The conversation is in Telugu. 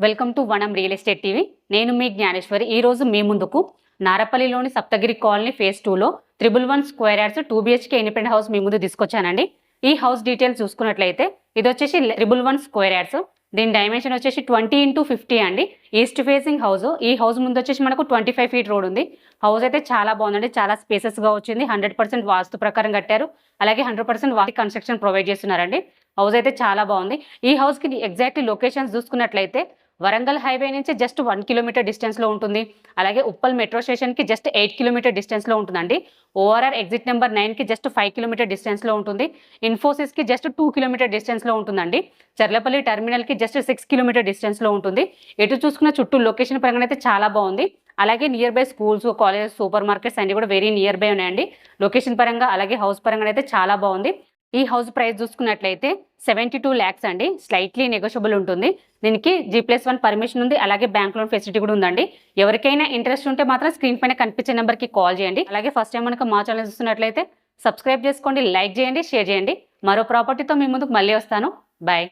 వెల్కమ్ టు వనం రియల్ ఎస్టేట్ టీవీ. నేను మీ జ్ఞానేశ్వరి. ఈ రోజు మీ ముందుకు నారపల్లిలోని సప్తగిరి కాలనీ ఫేజ్ 2లో 111 square yards 2 BHK independent house మీ ముందు తీసుకొచ్చానండి. ఈ హౌస్ డీటెయిల్స్ చూసుకున్నట్లయితే ఇది వచ్చేసి 111 స్క్వేర్ యార్డ్స్. దీని డైమెన్షన్ వచ్చేసి 20x50 అండి. East facing house. ఈ హౌస్ ముందు వచ్చేసి మనకు 25 ఫీట్ రోడ్ ఉంది. హౌస్ అయితే చాలా బాగుందండి, చాలా స్పేసెస్గా వచ్చింది. 100% వాస్తు ప్రకారం కట్టారు. అలాగే 100% వాటి కన్స్ట్రక్షన్ ప్రొవైడ్ చేస్తున్నారండి. హౌస్ అయితే చాలా బాగుంది. ఈ హౌస్కి ఎగ్జాక్ట్లీ లొకేషన్స్ చూసుకున్నట్లయితే వరంగల్ హైవే నుంచి జస్ట్ 1 కిలోమీటర్ డిస్టెన్స్లో ఉంటుంది. అలాగే ఉప్పల్ మెట్రో స్టేషన్కి జస్ట్ 8 కిలోమీటర్ డిస్టెన్స్లో ఉంటుందండి. ORR ఎగ్జిట్ నెంబర్ 9కి జస్ట్ 5 కిలోమీటర్ డిస్టెన్స్లో ఉంటుంది. ఇన్ఫోసిస్కి జస్ట్ 2 కిలోమీటర్ డిస్టెన్స్లో ఉంటుందండి. చర్లపల్లి టర్మినల్కి జస్ట్ 6 కిలోమీటర్ డిస్టెన్స్లో ఉంటుంది. ఎటు చూసుకున్న చుట్టూ లొకేషన్ పరంగా అయితే చాలా బాగుంది. అలాగే near by schools, colleges, super markets అన్ని కూడా వెరీ నియర్ బై ఉన్నాయండి. లొకేషన్ పరంగా అలాగే హౌస్ పరంగా అయితే చాలా బాగుంది. ఈ హౌస్ ప్రైస్ చూసుకున్నట్లయితే 72 lakhs అండి. స్లైట్లీ నెగోషియబుల్ ఉంటుంది. దీనికి G+1 పర్మిషన్ ఉంది. అలాగే బ్యాంక్ లోన్ ఫెసిలిటీ కూడా ఉందండి. ఎవరికైనా ఇంట్రెస్ట్ ఉంటే మాత్రం స్క్రీన్ పైన కనిపించే నెంబర్కి కాల్ చేయండి. అలాగే ఫస్ట్ టైం మనకు మా ఛానల్ చూస్తున్నట్లయితే సబ్స్క్రైబ్ చేసుకోండి, లైక్ చేయండి, షేర్ చేయండి. మరో ప్రాపర్టీతో మీ ముందుకు మళ్ళీ వస్తాను. బాయ్.